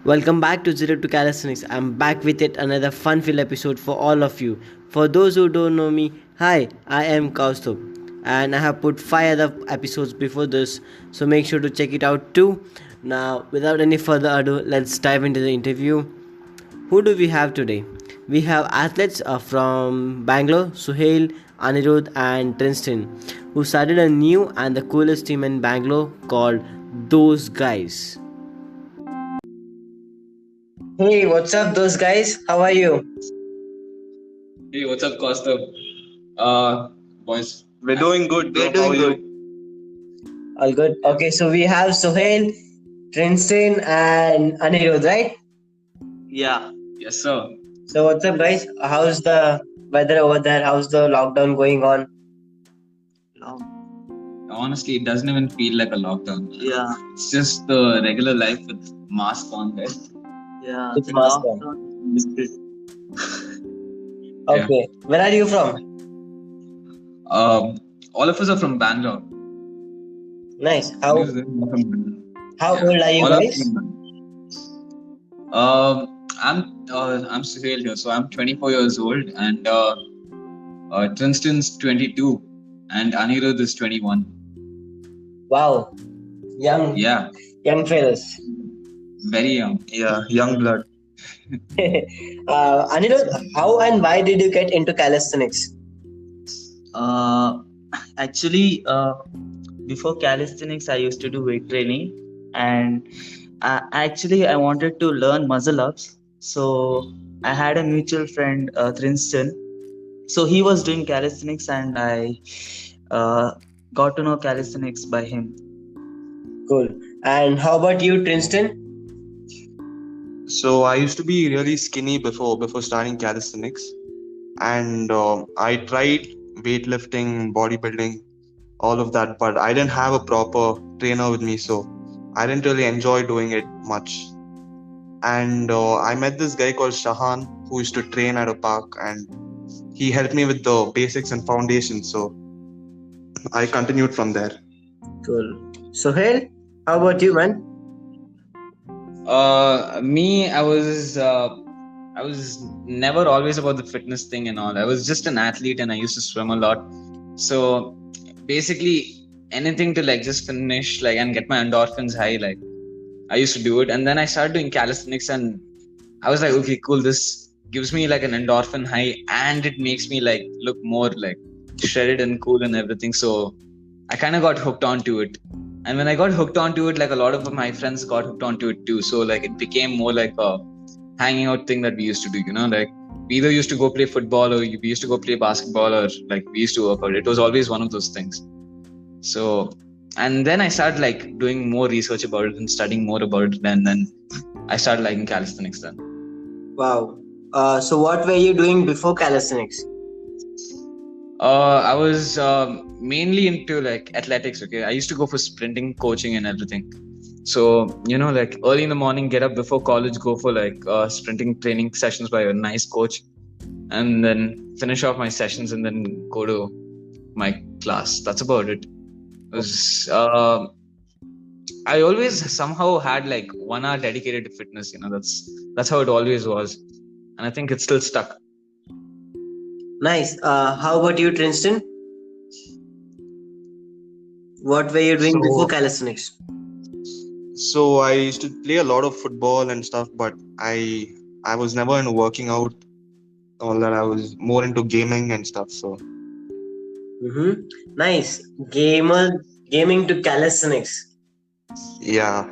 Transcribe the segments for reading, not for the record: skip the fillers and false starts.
Welcome back to Zero to Calisthenics. I'm back with yet another fun-filled episode for all of you. For those who don't know me, hi, I am Kaustubh, and I have put 5 other episodes before this, so make sure to check it out too. Now, without any further ado, let's dive into the interview. Who do we have today? We have athletes from Bangalore, Suhail, Anirud, and Trinsten, who started a new and the coolest team in Bangalore called Those Guys. Hey, what's up, those guys? How are you? Hey, what's up, Costa? Boys, we're doing good. We're How are doing you? good. All good. Okay, so we have Suhail, Trinsten, and Anirudh, right? Yeah. Yes, sir. So, what's up, guys? How's the weather over there? How's the lockdown going on? Honestly, it doesn't even feel like a lockdown. Yeah. It's just the regular life with mask on, right? Yeah. With The mask on. lockdown is good. Yeah. Okay, where are you from? All of us are from Bangalore. Nice. How All of us are from Bangalore. how Yeah. old are you All of us guys? from Bangalore. I'm Suhail here, so I'm 24 years old, and Trinsten's 22, and Anirudh is 21. Wow, young Yeah, young fellas. very young. Yeah. Young blood. Anirudh, how and why did you get into calisthenics? Uh, actually, before calisthenics, I used to do weight training, and I wanted to learn muscle ups. So I had a mutual friend, Trinsten. So he was doing calisthenics, and I uh, got to know calisthenics by him. Cool. And how about you, Trinsten? So I used to be really skinny before starting calisthenics, and I tried weightlifting, bodybuilding, all of that, but I didn't have a proper trainer with me, so I didn't really enjoy doing it much. And I met this guy called Shahan who used to train at a park, and he helped me with the basics and foundation. So I continued from there. Cool. Suhail, how about you, man? Me, I was never always about the fitness thing and all. I was just an athlete and I used to swim a lot. So basically anything to like just finish like and get my endorphins high, like I used to do it. And then I started doing calisthenics and I was like, okay, cool, this gives me like an endorphin high and it makes me like look more like shredded and cool and everything. So I kind of got hooked onto it. And when I got hooked onto it, like a lot of my friends got hooked onto it too. So like it became more like a hanging out thing that we used to do, you know, like we either used to go play football or we used to go play basketball or like we used to work out. It was always one of those things. So, and then I started like doing more research about it and studying more about it. And then I started liking calisthenics then. Wow. So what were you doing before calisthenics? I was mainly into like athletics. Okay, I used to go for sprinting coaching and everything. So you know, like early in the morning, get up before college, go for like sprinting training sessions by a nice coach, and then finish off my sessions and then go to my class. That's about it. It was I always somehow had like 1 hour dedicated to fitness. You know, that's how it always was, and I think it's still stuck. Nice. How about you, Trinsten? What were you doing before calisthenics? So I used to play a lot of football and stuff, but I was never into working out. All that, I was more into gaming and stuff. So Mm-hmm. Nice. Gaming to calisthenics. yeah.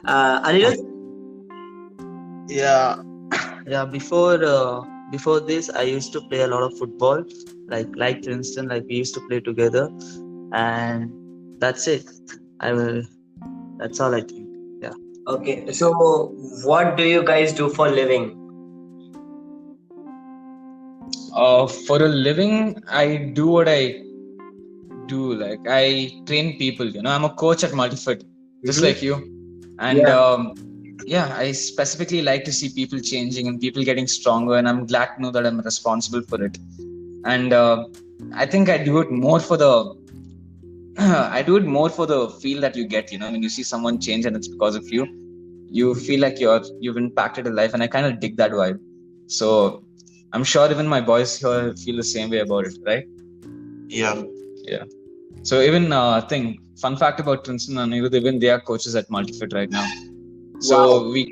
Anirudh? Yeah. Yeah. Before this, I used to play a lot of football, like Trinsten, like we used to play together, and that's it. That's all I think. Yeah. Okay. So what do you guys do for living? For a living, I do what I do. Like I train people. You know, I'm a coach at Multifit, just like you. And yeah, I specifically like to see people changing and people getting stronger. And I'm glad to know that I'm responsible for it. And I think I do it more for the I do it more for the feel that you get, you know, when you see someone change and it's because of you. you feel like you've impacted a life, and I kind of dig that vibe. So I'm sure even my boys here feel the same way about it, right? Yeah. Yeah. So even fun fact about Trinsten and Anirudh, even they are coaches at Multifit right now. Wow. So we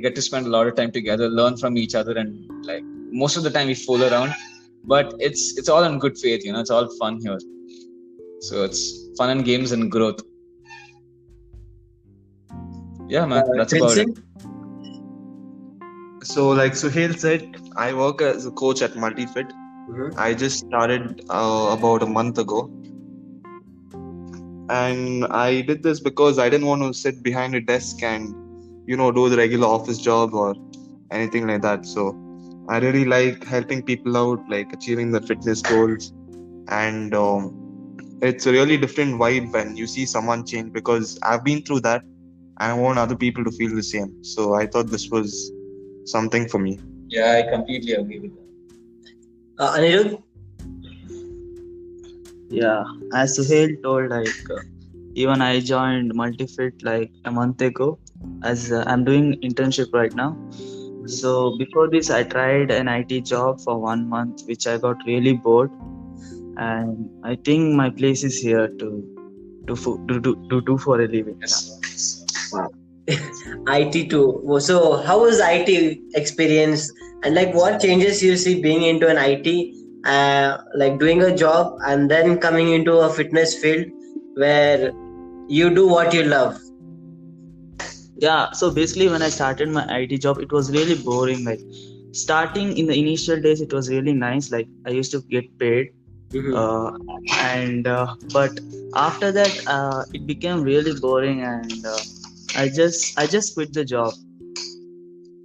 get to spend a lot of time together, learn from each other, and like most of the time we fool around, but it's all in good faith, It's all fun here. So it's fun and games and growth. Yeah, man, that's about it. Trinsten? So, like Suhail said, I work as a coach at Multifit. Mhm. I just started about a month ago, and I did this because I didn't want to sit behind a desk and, do the regular office job or anything like that. So, I really like helping people out, like achieving their fitness goals, and it's a really different vibe when you see someone change because I've been through that, and I want other people to feel the same. So, I thought this was something for me. Yeah, I completely agree with that. Anirudh? Yeah, as Suhail told, like even I joined Multifit like a month ago, as I'm doing internship right now. So before this, I tried an IT job for 1 month, which I got really bored, and I think my place is here to do for a living. Yes. Wow. IT too. So, how was IT experience, and like what changes you see being into an IT, like doing a job and then coming into a fitness field where you do what you love? Yeah, so basically when I started my IT job, it was really boring. Like starting in the initial days, it was really nice. Like I used to get paid, Mhm. and but after that, it became really boring, and I just quit the job.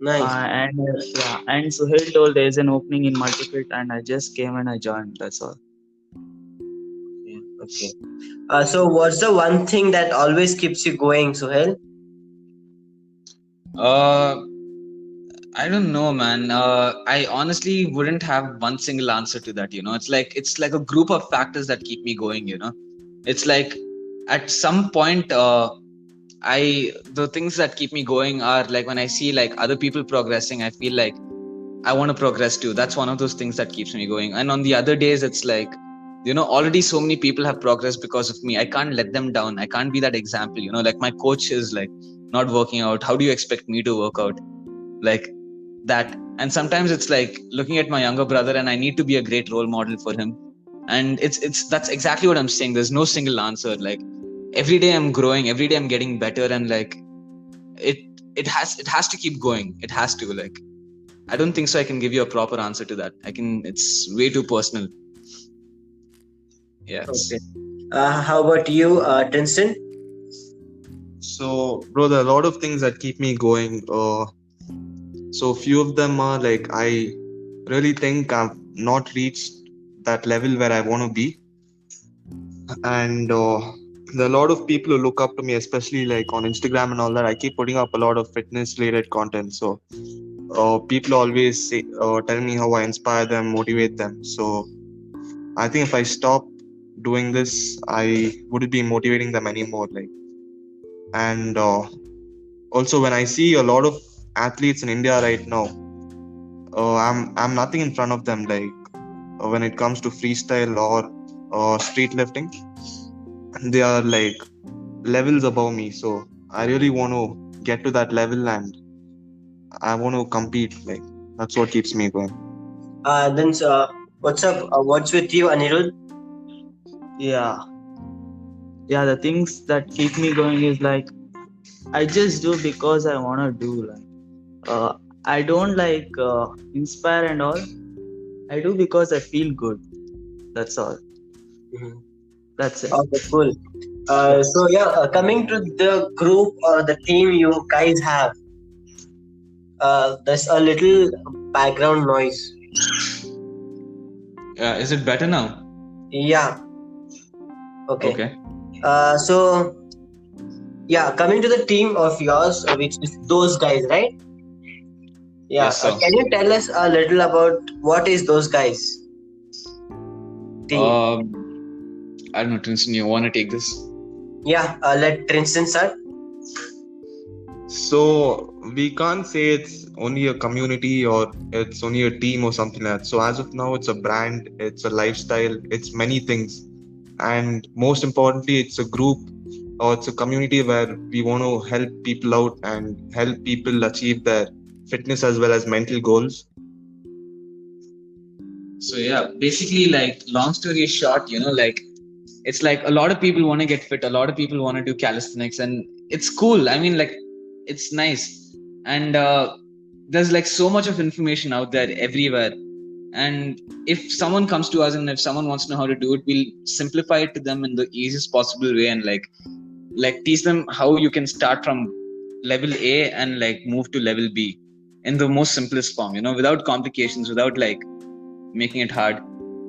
Nice. And Suhail told there's an opening in Multifit, and I just came and I joined. That's all. Yeah, okay. So, what's the one thing that always keeps you going, Suhail? Uh, I don't know, man. I honestly wouldn't have one single answer to that. It's like a group of factors that keep me going. It's like at some point, the things that keep me going are like when I see like other people progressing, I feel like I want to progress too. That's one of those things that keeps me going. And on the other days, it's like, already so many people have progressed because of me. I can't let them down. I can't be that example. Like my coach is like not working out. How do you expect me to work out? Like that. And sometimes it's like looking at my younger brother, and I need to be a great role model for him. And it's that's exactly what I'm saying. There's no single answer. Like every day I'm growing, every day I'm getting better, and like it it has to keep going. It has to, like, I don't think so I can give you a proper answer to that. It's way too personal. Yes. Okay. How about you, Trinsten? So, bro, there are a lot of things that keep me going. So few of them are like I really think I've not reached that level where I want to be, and there are a lot of people who look up to me, especially like on Instagram and all that. I keep putting up a lot of fitness related content, so people always tell me how I inspire them, motivate them. So I think if I stop doing this, I wouldn't be motivating them anymore. Like, and also when I see a lot of athletes in India right now, I'm nothing in front of them. Like when it comes to freestyle or street lifting, they are like levels above me. So I really want to get to that level, and I want to compete. Like that's what keeps me going. Then, what's up? What's with you, Anirudh? Yeah, yeah. The things that keep me going is like I just do because I wanna do. Like I don't like inspire and all. I do because I feel good. That's all. Mhm. That's it. Okay, cool. Yeah. So yeah, coming to the group or the team you guys have, there's a little background noise. Is it better now? Yeah. Okay. Okay. So yeah, coming to the team of yours, which is those guys, right? Yeah. Yes, sir. Can you tell us a little about what is those guys team? I don't know, Trinson, you want to take this? Yeah. Let Trinsten start. So we can't say it's only a community or it's only a team or something like that. So as of now, it's a brand, it's a lifestyle, it's many things. And most importantly, it's a group or it's a community where we want to help people out and help people achieve their fitness as well as mental goals. So yeah, basically, like, long story short, like, it's like a lot of people want to get fit, a lot of people want to do calisthenics, and it's cool. I mean, like, it's nice. And there's like so much of information out there everywhere. And if someone comes to us and if someone wants to know how to do it, we'll simplify it to them in the easiest possible way, and like teach them how you can start from level A and like move to level B in the most simplest form, without complications, without like making it hard.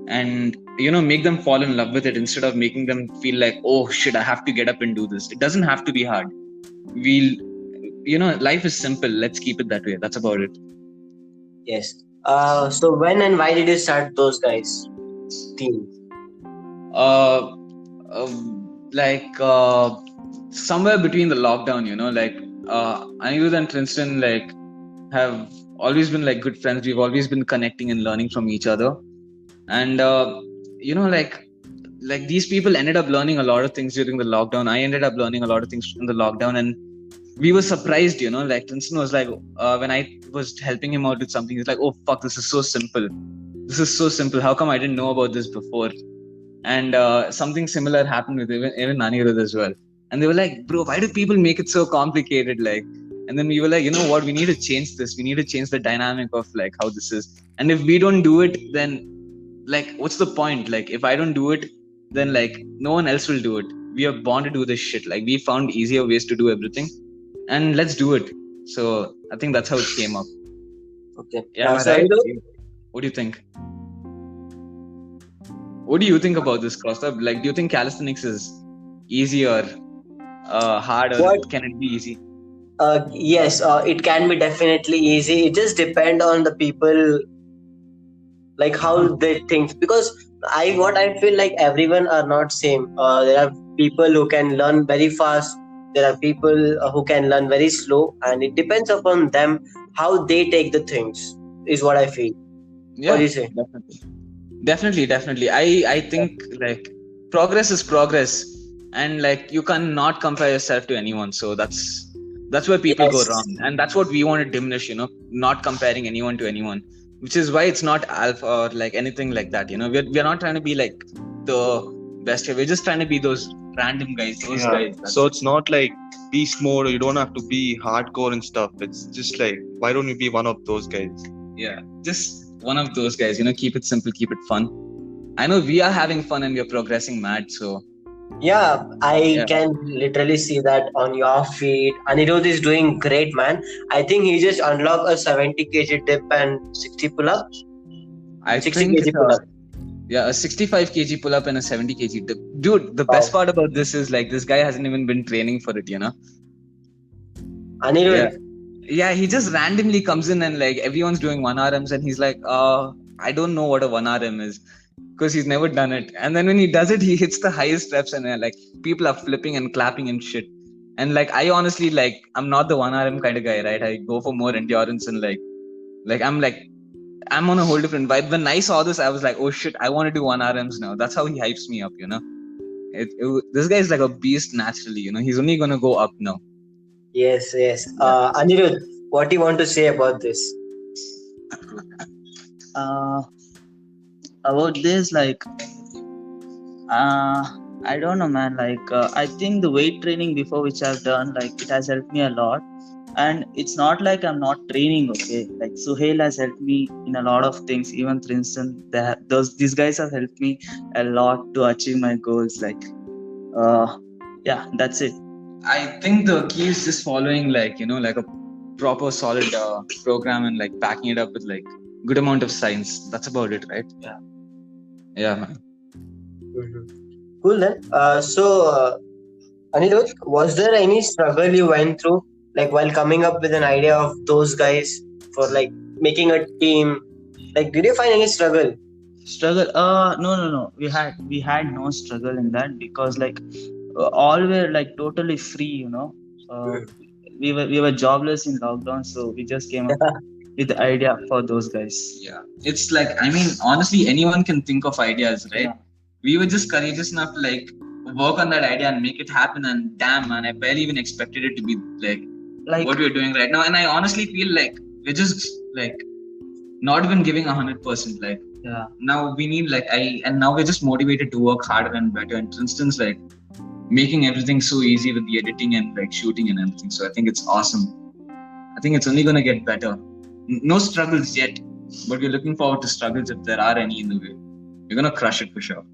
And make them fall in love with it instead of making them feel like, oh shit, I have to get up and do this. It doesn't have to be hard. We'll life is simple. Let's keep it that way. That's about it. Yes. So when and why did you start those guys team? uh, uh somewhere between the lockdown, like Anirud and Trinsten like have always been like good friends. We've always been connecting and learning from each other. And like these people ended up learning a lot of things during the lockdown. I ended up learning a lot of things in the lockdown, and we were surprised, like Trinsten was like, when I was helping him out with something, he's like, oh fuck, this is so simple. How come I didn't know about this before? And something similar happened with even Anirudh as well. And they were like, bro, why do people make it so complicated? Like, and then we were like, you know what, we need to change this. We need to change the dynamic of like how this is. And if we don't do it, then like, what's the point? Like, if I don't do it, then like no one else will do it. We are born to do this shit. Like, we found easier ways to do everything, and let's do it. So I think that's how it came up. Okay. Yeah, right? What do you think? What do you think about this, Costa? Like, do you think calisthenics is easy or hard, or can it be easy? Yes, it can be definitely easy. It just depends on the people, like how they think. Because what I feel like everyone are not same. There are people who can learn very fast. There are people who can learn very slow, and it depends upon them how they take the things. Is what I feel. Yeah, what do you say? Definitely. I think like progress is progress, and like you cannot compare yourself to anyone. So that's where people go wrong, and that's what we want to diminish. Not comparing anyone to anyone, which is why it's not alpha or like anything like that. We're not trying to be like the best here. We're just trying to be those random guys. Those guys. So it's not like beast mode. You don't have to be hardcore and stuff. It's just like, why don't you be one of those guys? Yeah, just one of those guys. Keep it simple, keep it fun. I know we are having fun and we are progressing mad. So yeah, I can literally see that on your feed. Anirudh is doing great, man. I think he just unlocked a 70 kg dip and 60 pull-ups. I 60 think kg pull-up. A 65 kg pull-up and a 70 kg dip. Dude, the best part about this is like this guy hasn't even been training for it, Anirudh. Yeah, he just randomly comes in and like everyone's doing 1RMs and he's like, I don't know what a 1RM is, because he's never done it. And then when he does it, he hits the highest reps and like people are flipping and clapping and shit. And like, I honestly, like, I'm not the 1RM kind of guy, right? I go for more endurance and like I'm on a whole different vibe. When I saw this, I was like, oh shit, I want to do 1RMs now. That's how he hypes me up, this guy is like a beast naturally, he's only going to go up now. Yes. Anirudh, what do you want to say about this? About this, like, I don't know, man. Like, I think the weight training before which I've done, like, it has helped me a lot. And it's not like I'm not training, okay? Like, Suhail has helped me in a lot of things. Even Trinsten, these guys have helped me a lot to achieve my goals. Like, yeah, that's it. I think the key is just following like a proper solid program and like backing it up with like good amount of science. That's about it, right? Yeah, man. Mm-hmm. Cool then. So Anirudh, was there any struggle you went through like while coming up with an idea of those guys for like making a team? Like, did you find any struggle? No. We had no struggle in that, because like all were like totally free, we were jobless in lockdown, so we just came up with the idea for those guys. Yeah, it's like, I mean, honestly, anyone can think of ideas, right? Yeah. We were just courageous enough to like work on that idea and make it happen. And damn, man, I barely even expected it to be like what we're doing right now. And I honestly feel like we're just like not even giving 100%. Like, Yeah. now we need and now we're just motivated to work harder and better. And for instance, like making everything so easy with the editing and like shooting and everything. So I think it's awesome. I think it's only gonna get better. No struggles yet, but we're looking forward to struggles if there are any in the way. We're gonna crush it for sure.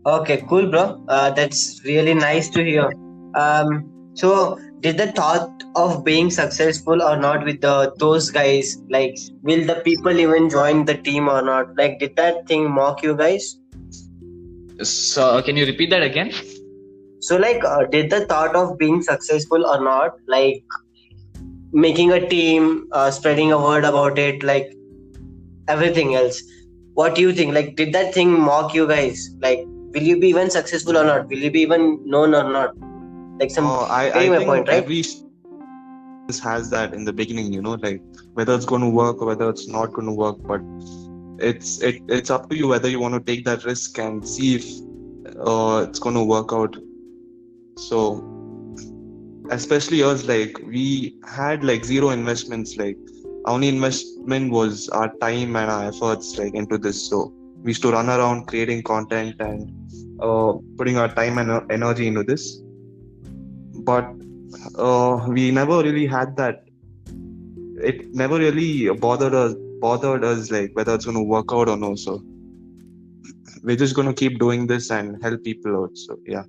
Okay, cool, bro. That's really nice to hear. So did the thought of being successful or not with those guys, like, will the people even join the team or not? Like, did that thing mock you guys? So can you repeat that again? So, like, did the thought of being successful or not, like making a team, spreading a word about it, like everything else, what do you think? Like, did that thing mock you guys? Like, will you be even successful or not? Will you be even known or not? Like, some I getting my think point, right? every has that in the beginning, like whether it's going to work or whether it's not going to work. But it's up to you whether you want to take that risk and see if it's going to work out. So especially us, like we had like zero investments. Like our only investment was our time and our efforts like into this. So we used to run around creating content and putting our time and energy into this. But we never really had that. It never really bothered us like whether it's going to work out or no. So we're just going to keep doing this and help people out. So yeah.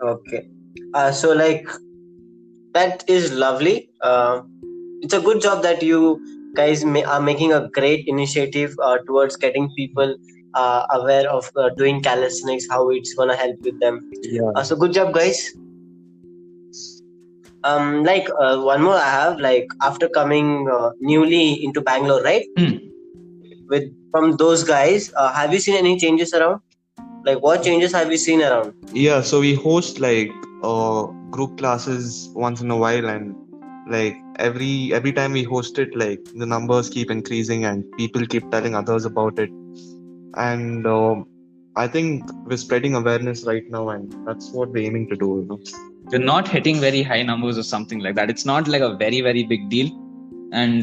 Okay. So, like, that is lovely. It's a good job that you guys are making a great initiative towards getting people aware of doing calisthenics, how it's gonna help with them. Yeah. So good job, guys. One more I have, like, after coming newly into Bangalore, right? From those guys, have you seen any changes around? Like, what changes have you seen around? Yeah, so we host like group classes once in a while, and like every time we host it, like the numbers keep increasing and people keep telling others about it. And I think we're spreading awareness right now, and that's what we're aiming to do. We're not hitting very high numbers or something like that. It's not like a very, very big deal. And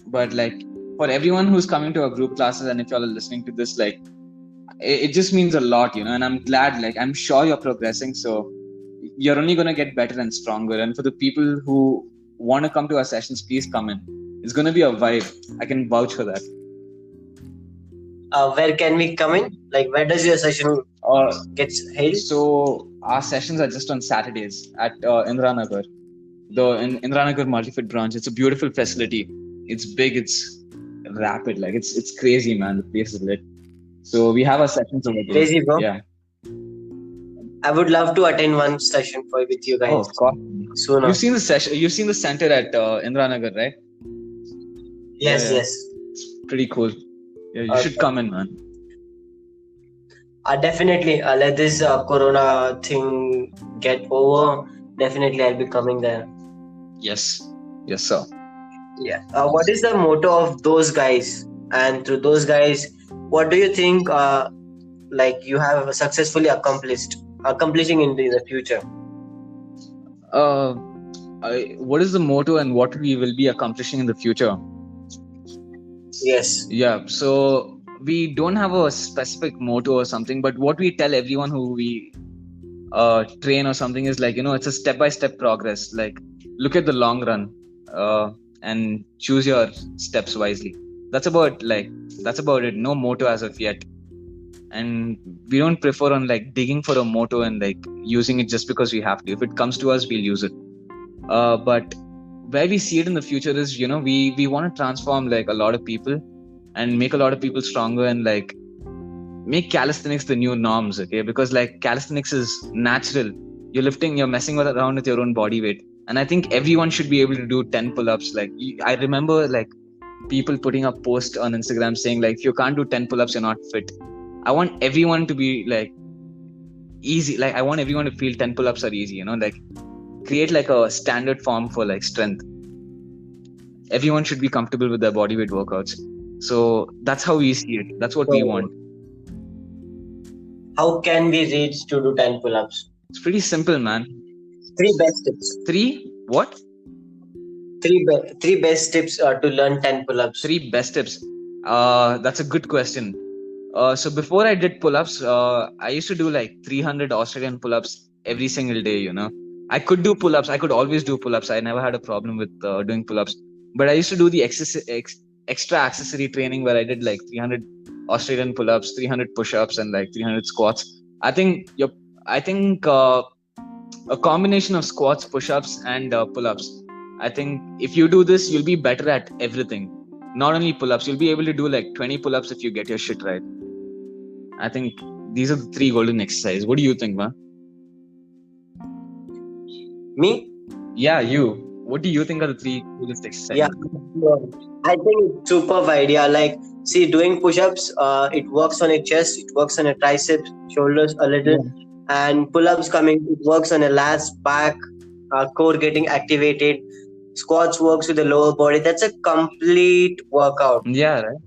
but like for everyone who's coming to our group classes, and if y'all are listening to this, like it just means a lot, and I'm glad, like I'm sure you're progressing, so you're only going to get better and stronger. And for the people who want to come to our sessions, please come in. It's going to be a vibe. I can vouch for that. Where can we come in? Like, where does your session gets held? So our sessions are just on Saturdays at Indranagar, the Indranagar Multifit branch. It's a beautiful facility. It's big. It's rapid. Like it's crazy, man. The place is lit. So we have our sessions over there. Crazy, bro. Yeah. I would love to attend one session with you guys. Oh, of course. Sooner. You've seen the session. You've seen the center at Indranagar, right? Yes, Yeah. yes. It's pretty cool. Yeah, you should come in, man. Definitely. Let this corona thing get over. Definitely, I'll be coming there. Yes. Yes, sir. Yeah. What is the motto of those guys? And through those guys, what do you think? Like you have successfully accomplishing in the future. What is the motto and what we will be accomplishing in the future? Yes. Yeah. So we don't have a specific motto or something, but what we tell everyone who we train or something is like, it's a step-by-step progress. Like, look at the long run and choose your steps wisely. That's about it. No motto as of yet. And we don't prefer on like digging for a motto and like using it just because we have to. If it comes to us, we'll use it. But where we see it in the future is, we want to transform like a lot of people and make a lot of people stronger and like make calisthenics the new norms, okay? Because like calisthenics is natural. You're messing around with your own body weight. And I think everyone should be able to do 10 pull-ups. Like I remember like people putting up posts on Instagram saying like, if you can't do 10 pull-ups, you're not fit. I want everyone to be like easy. Like I want everyone to feel 10 pull-ups are easy. Like create like a standard form for like strength. Everyone should be comfortable with their bodyweight workouts. So that's how we see it. That's what we want. How can we reach to do 10 pull-ups? It's pretty simple, man. 3 best tips. 3 what? 3 best tips to learn 10 pull-ups. 3 best tips. That's a good question. So before I did pull-ups, I used to do like 300 Australian pull-ups every single day. I could do pull-ups. I could always do pull-ups. I never had a problem with doing pull-ups. But I used to do the extra accessory training where I did like 300 Australian pull-ups, 300 push-ups, and like 300 squats. I think a combination of squats, push-ups, and pull-ups. I think if you do this, you'll be better at everything. Not only pull-ups, you'll be able to do like 20 pull-ups if you get your shit right. I think these are the 3 golden exercises. What do you think, man? Me? Yeah, you. What do you think are the 3 coolest exercises? Yeah, I think it's superb idea. Like, see, doing push-ups, it works on your chest, it works on your triceps, shoulders a little, and pull-ups it works on your lats, back, core getting activated. Squats works with the lower body. That's a complete workout. Yeah, right.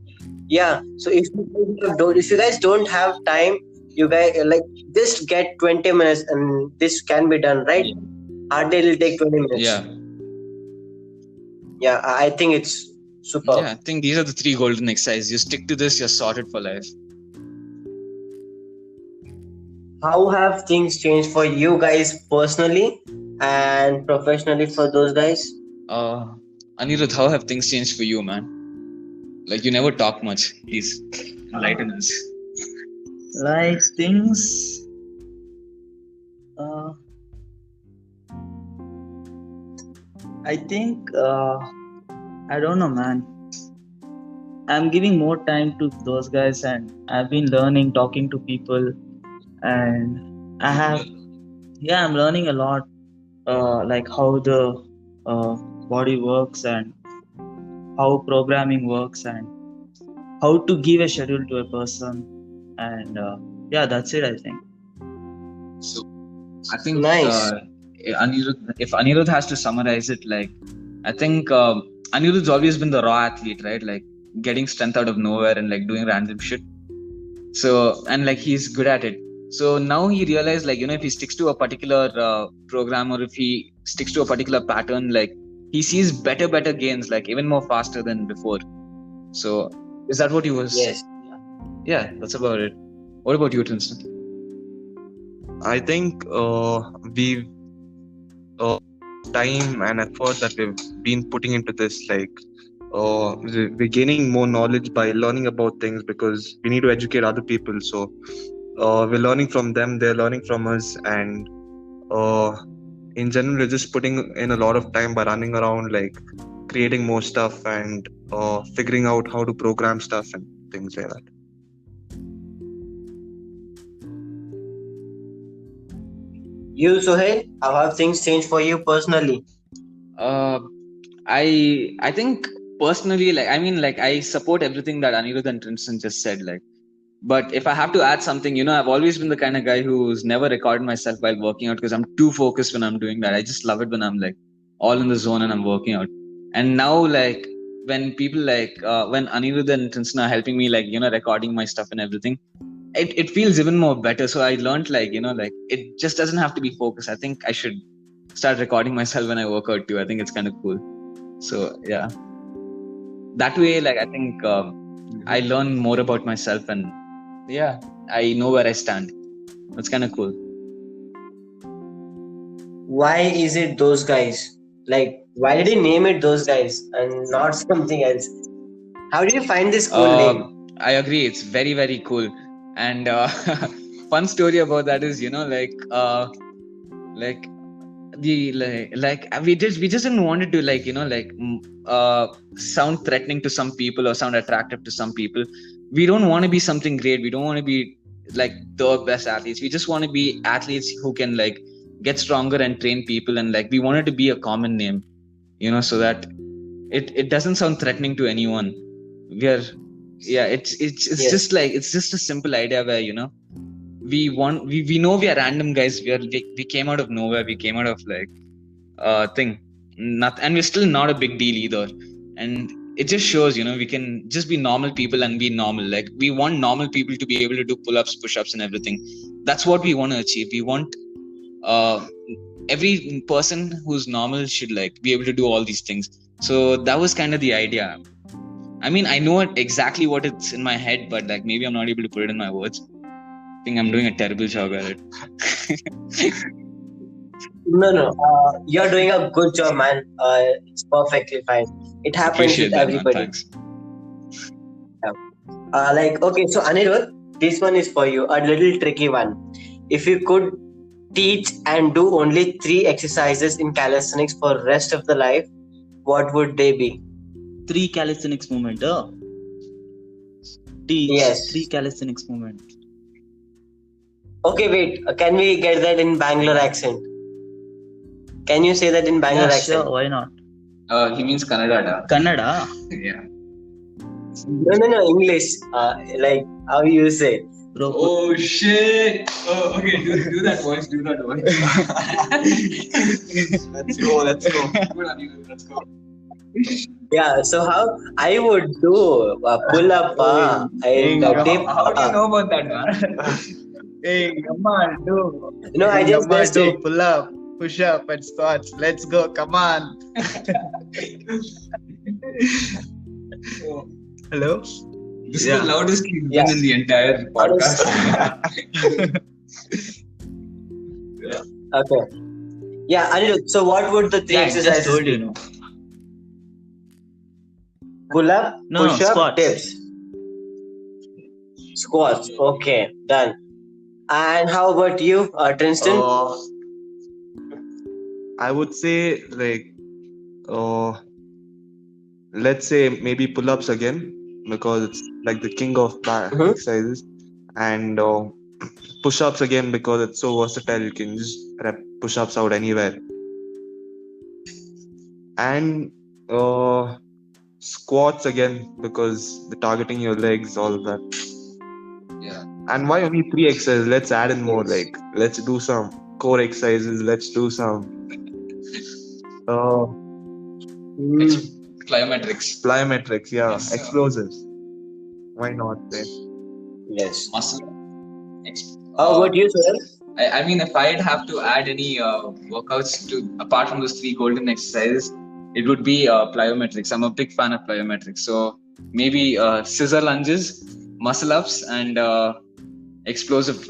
Yeah. So if you guys don't have time, you guys like just get 20 minutes, and this can be done, right? Hardly it'll take 20 minutes. Yeah. Yeah, I think it's superb. Yeah, I think these are the 3 golden exercises. You stick to this, you're sorted for life. How have things changed for you guys personally and professionally for those guys? Anirudh, how have things changed for you, man? Like you never talk much. Please enlighten us. Like things. I think I don't know, man. I'm giving more time to those guys, and I've been learning, talking to people, and I'm learning a lot, like how the body works and how programming works and how to give a schedule to a person, and that's it, I think. So I think Nice. if Anirudh has to summarize it, like I think Anirudh's always been the raw athlete, right? Like getting strength out of nowhere and like doing random shit. So and like he's good at it. So now he realized, like, if he sticks to a particular program, or if he sticks to a particular pattern, like he sees better gains, like even more faster than before. So is that what he was? Yes. Yeah, that's about it. What about you, Trinsten? I think we've time and effort that we've been putting into this, like we're gaining more knowledge by learning about things, because we need to educate other people. So we're learning from them, they're learning from us, and in general we're just putting in a lot of time by running around, like creating more stuff and figuring out how to program stuff and things like that. You, Suhail, how have things changed for you personally? I think personally, like I support everything that Anirudh and Trinsten just said, like. But if I have to add something, I've always been the kind of guy who's never recorded myself while working out, because I'm too focused when I'm doing that. I just love it when I'm like all in the zone and I'm working out. And now, like when people like when Anirudh and Trinsten are helping me, like recording my stuff and everything, it feels even more better. So I learned, like like it just doesn't have to be focused. I think I should start recording myself when I work out too. I think it's kind of cool. So yeah, that way, like I think I learn more about myself, and yeah, I know where I stand. That's kind of cool. Why is it those guys? Like, why did he name it those guys and not something else? How did you find this cool name? I agree. It's very, very cool. And fun story about that is, we just didn't want it to sound threatening to some people or sound attractive to some people. We don't want to be something great. We don't want to be like the best athletes. We just want to be athletes who can like get stronger and train people, and like we want it to be a common name, so that it doesn't sound threatening to anyone. It's Yes. just like, it's just a simple idea where we know we are random guys. We came out of nowhere. We came out of like thing, not, and we're still not a big deal either. And it just shows, we can just be normal people and be normal. Like, we want normal people to be able to do pull-ups, push-ups, and everything. That's what we want to achieve. We want every person who's normal should like be able to do all these things. So that was kind of the idea. I mean, I know exactly what it's in my head, but like maybe I'm not able to put it in my words. I think I'm doing a terrible job at it. No. You're doing a good job, man. It's perfectly fine. It happens Appreciate with that, man. everybody. Thanks. Okay, so Anirudh, this one is for you. A little tricky one. If you could teach and do only 3 exercises in calisthenics for rest of the life, what would they be? 3 calisthenics movement. Teach Yes. 3 calisthenics movement. Okay, wait. Can we get that in Bangalore accent? Can you say that in Bangalore Yeah, accent? sure. Why not? He means Kannada. Kannada. Yeah. No. English. Like how you say. Bro, Oh shit! Oh, okay, do that voice. Do that voice. Let's go. Good on you. Let's go. Yeah. So how I would do pull up and dip. How do you know about that, man? Hey, come on, do. No, I just guessed it. Pull up, push up, and squats. Let's go. Come on. Hello. This is Yeah. the loudest you've Yeah. been in the entire podcast. Okay. Yeah, Anirudh. So what would the 3 Yeah, I just exercises told be? you, no. Pull up, No, push up, squats. dips. Squats. Okay, done. And how about you, Trinsten? I would say like, let's say maybe pull-ups again, because it's like the king of Mhm. exercises, and push-ups again because it's so versatile. You can just rep push-ups out anywhere, and squats again because the targeting your legs, all of that. Yeah. And why only 3 exercises? Let's add in more. Yes. Like, let's do some core exercises. Let's do some plyometrics. Yeah, Yes. explosives. Why not? Then? Yes. Muscle. How about you, Suhail? I mean, if I'd have to add any workouts to apart from those 3 golden exercises, it would be plyometrics. I'm a big fan of plyometrics. So maybe scissor lunges, muscle ups, and explosive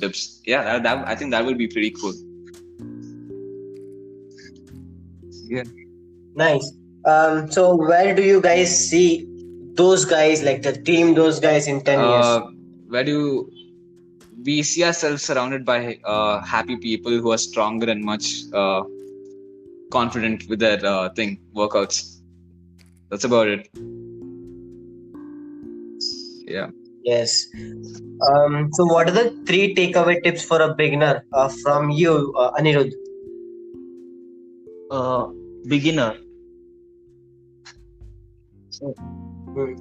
dips. Yeah, that I think that would be pretty cool. Yeah. Nice. So where do you guys see those guys, like the team, those guys in 10 years? Where do we see ourselves surrounded by happy people who are stronger and much confident with their workouts. That's about it. Yeah. Yes. So what are the 3 takeaway tips for a beginner from you, Anirudh? Beginner.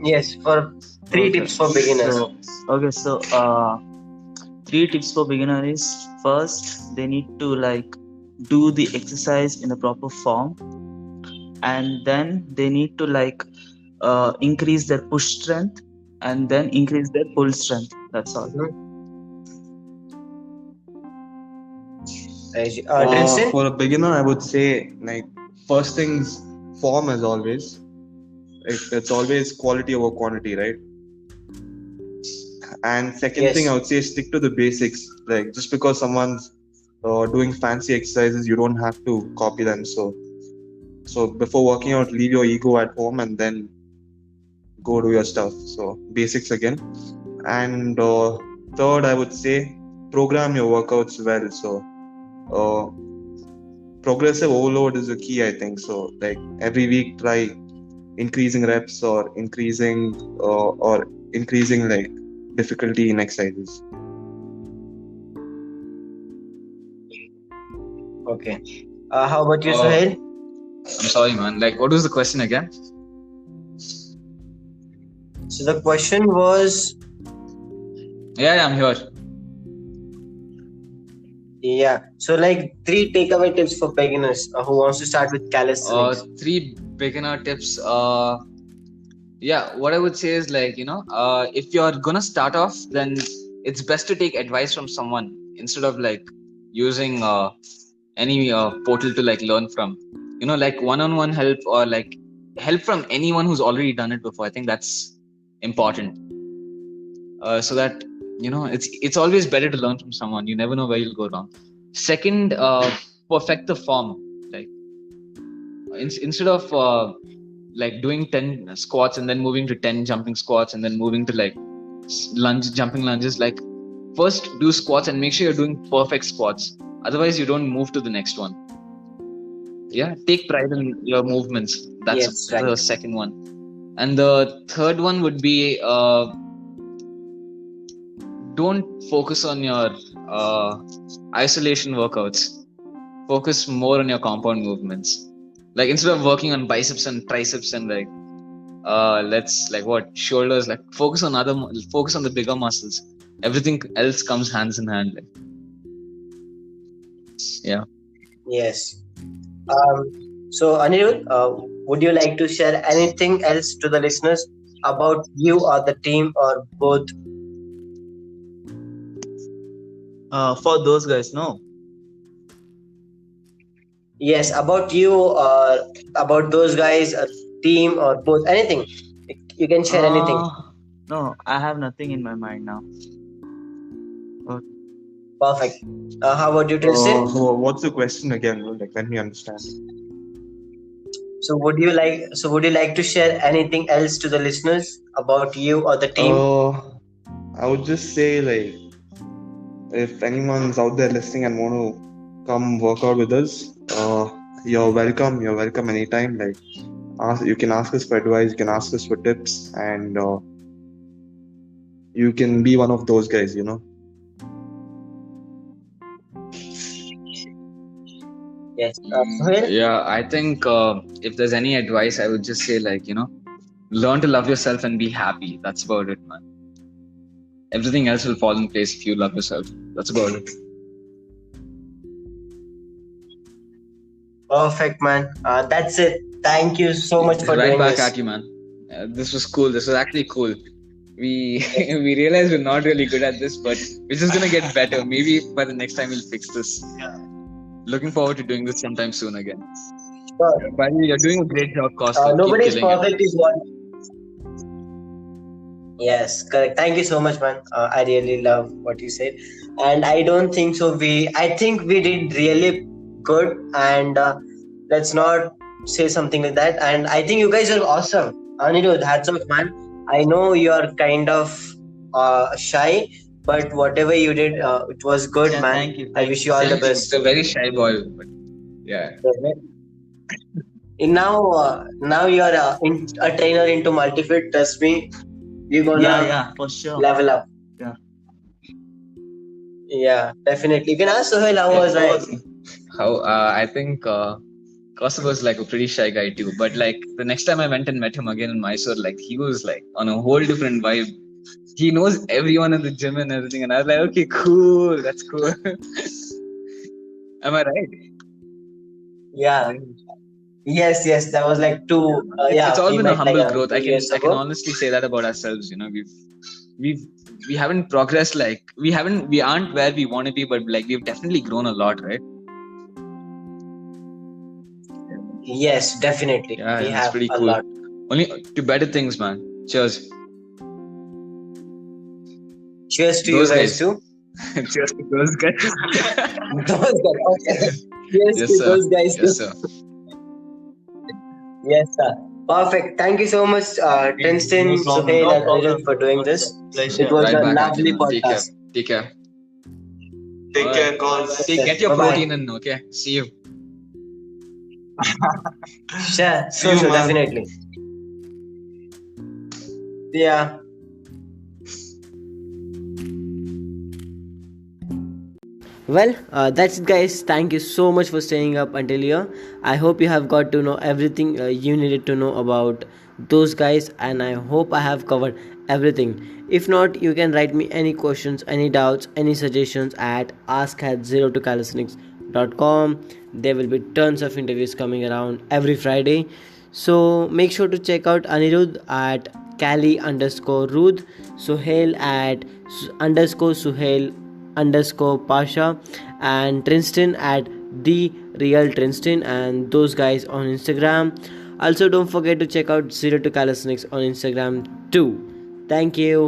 Yes, for 3 tips for beginners. So 3 tips for beginner is, first they need to like do the exercise in a proper form, and then they need to like increase their push strength, and then increase their pull strength. That's all. Trinsten? For a beginner, I would say, like, first things, form as always. It's always quality over quantity, right? And second Yes. thing, I would say, stick to the basics. Like, just because someone's doing fancy exercises, you don't have to copy them. So before working out, leave your ego at home and then go do your stuff. So basics again. And third, I would say, program your workouts well. So progressive overload is the key, I think. So like every week, try increasing reps or increasing like difficulty in exercises. Okay. How about you, Uh, Suhail? I'm sorry, man. Like, what was the question again? So the question was, Yeah, I'm here. Yeah. So, like, three takeaway tips for beginners who wants to start with calisthenics. Three beginner tips. Yeah, what I would say is like, if you're gonna start off, then it's best to take advice from someone instead of like using any portal to like learn from. Like one-on-one help or like help from anyone who's already done it before. I think that's important. So that it's always better to learn from someone. You never know where you'll go wrong. Second, perfect the form. Like instead of like doing 10 squats and then moving to 10 jumping squats and then moving to like jumping lunges, like first do squats and make sure you're doing perfect squats, otherwise you don't move to the next one. Yeah, take pride in your movements. That's Yes, right. the second one. And the third one would be don't focus on your isolation workouts. Focus more on your compound movements. Like instead of working on biceps and triceps and like shoulders, like focus on the bigger muscles. Everything else comes hands in hand. Like. Yeah. Yes. So, Anirudh, would you like to share anything else to the listeners about you or the team or both? For those guys, no. Yes, about you or about those guys, a team or both, anything. You can share anything. No, I have nothing in my mind now. Perfect. How about you, Tristan? What's the question again? Like, let me understand. So would you like to share anything else to the listeners about you or the team? I would just say, like, if anyone's out there listening and want to come work out with us, you're welcome. You're welcome anytime. Like, you can ask us for advice, you can ask us for tips, and you can be one of those guys, Yes. Suhail? Yeah, I think if there's any advice, I would just say like, learn to love yourself and be happy. That's about it, man. Everything else will fall in place if you love yourself. That's about it. Perfect, man. That's it. Thank you so much for right doing back this. at you, man. This was cool. This was actually cool. We we realized we're not really good at this, but we're just gonna get better. Maybe by the next time we'll fix this. Yeah. Looking forward to doing this sometime soon again. Sure. By the way, you're doing a great job, Costa. Nobody is Keep killing perfect, is what. Yes, correct. Thank you so much, man. I really love what you said, and I don't think so. I think we did really good, and let's not say something like that. And I think you guys are awesome. Anirudh, hats off, man. I know you are kind of shy, but whatever you did, it was good, Yeah, man. thank you. I wish you all the it. best. He's a very shy boy, but yeah. And now you are a trainer into multifit. Trust me, you're gonna Yeah, for sure. level up. Yeah. Yeah, definitely. You can ask Suhail how was I. How I think Costa was like a pretty shy guy too. But like the next time I went and met him again in Mysore, like he was like on a whole different vibe. He knows everyone in the gym and everything, and I was like, okay, cool, that's cool. Am I right? Yeah. Yes, that was like two. It's all we been a met humble like growth. 2 I can years ago. honestly say that about ourselves. We haven't progressed, like we aren't where we want to be, but like we've definitely grown a lot, right? Yes, definitely. Yeah, we it's have pretty a cool. lot. Only to better things, man. Cheers. Cheers to Those you guys guys. too. Cheers to those guys. Those guys. Okay. Cheers Yes, to sir. those guys too. Yes, sir. Yes, sir. Perfect. Thank you so much, Trinsten, No problem, Suhail, no and problem. Anirudh for doing this. Pleasure. It was Right a back at you, lovely man. Take care. podcast. Take care. Take Alright. care, cause Get your Bye-bye. protein in, okay? See you. Sure, See you, man. definitely. Yeah. Well, that's it, guys. Thank you so much for staying up until here. I hope you have got to know everything you needed to know about those guys, and I hope I have covered everything. If not, you can write me any questions, any doubts, any suggestions at ask@0to calisthenics.com. There will be tons of interviews coming around every Friday. So make sure to check out Anirud at Cali_Ruth, Suhail at _Suhail_ Pasha, and Trinsten at the real Trinsten, and those guys on Instagram. Also, don't forget to check out 0 to Calisthenics on Instagram too. Thank you.